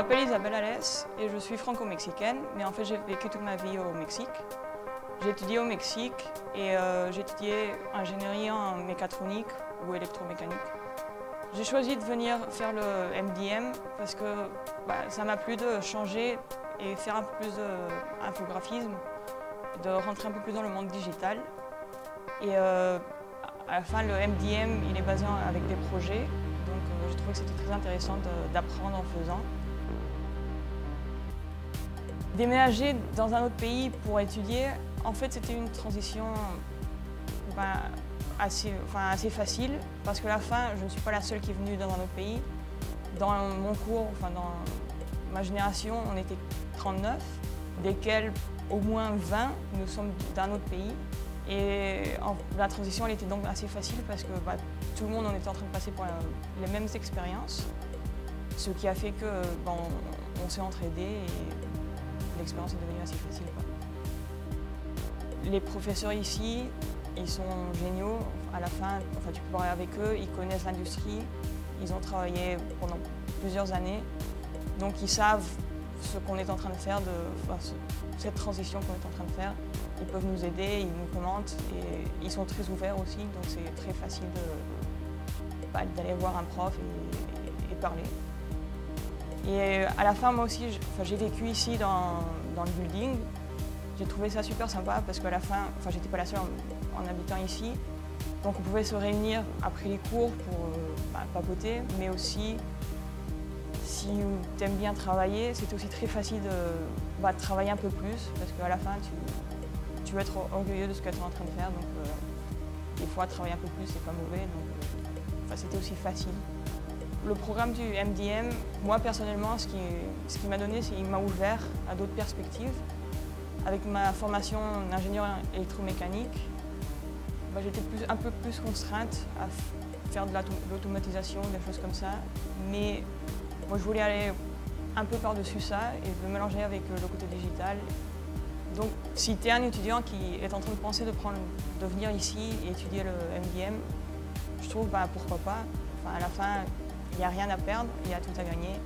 m'appelle Isabelle Alès et je suis franco-mexicaine, mais en fait j'ai vécu toute ma vie au Mexique. J'ai étudié au Mexique et j'ai étudié ingénierie en mécatronique ou électromécanique. J'ai choisi de venir faire le MDM parce que ça m'a plu de changer et faire un peu plus d'infographisme, de rentrer un peu plus dans le monde digital. Et à la fin, le MDM, il est basé avec des projets, donc je trouvais que c'était très intéressant d'apprendre en faisant. Déménager dans un autre pays pour étudier, en fait, c'était une transition assez facile, parce que à la fin, je ne suis pas la seule qui est venue dans un autre pays. Dans mon cours, dans ma génération, on était 39, desquels au moins 20, nous sommes d'un autre pays. Et la transition, elle était donc assez facile parce que tout le monde on était en train de passer par les mêmes expériences, ce qui a fait que on s'est entraidés et l'expérience est devenue assez facile. Les professeurs ici, ils sont géniaux. À la fin, tu peux parler avec eux, ils connaissent l'industrie, ils ont travaillé pendant plusieurs années, donc ils savent ce qu'on est en train de faire, cette transition qu'on est en train de faire. Ils peuvent nous aider, ils nous commentent et ils sont très ouverts aussi, donc c'est très facile d'aller voir un prof et parler. Et à la fin, moi aussi, j'ai vécu ici dans le building. J'ai trouvé ça super sympa parce qu'à la fin, j'étais pas la seule en habitant ici. Donc on pouvait se réunir après les cours pour papoter, mais aussi, si tu aimes bien travailler, c'est aussi très facile de travailler un peu plus parce qu'à la fin, tu veux être orgueilleux de ce que tu es en train de faire. Donc des fois, travailler un peu plus, c'est pas mauvais. Donc c'était aussi facile. Le programme du MDM, moi personnellement, ce qui m'a donné, c'est qu'il m'a ouvert à d'autres perspectives. Avec ma formation d'ingénieur électromécanique, j'étais un peu plus contrainte à faire de l'automatisation, des choses comme ça. Mais moi, je voulais aller un peu par-dessus ça et le mélanger avec le côté digital. Donc, si tu es un étudiant qui est en train de penser de venir ici et étudier le MDM, je trouve pourquoi pas. À la fin, il n'y a rien à perdre, il y a tout à gagner.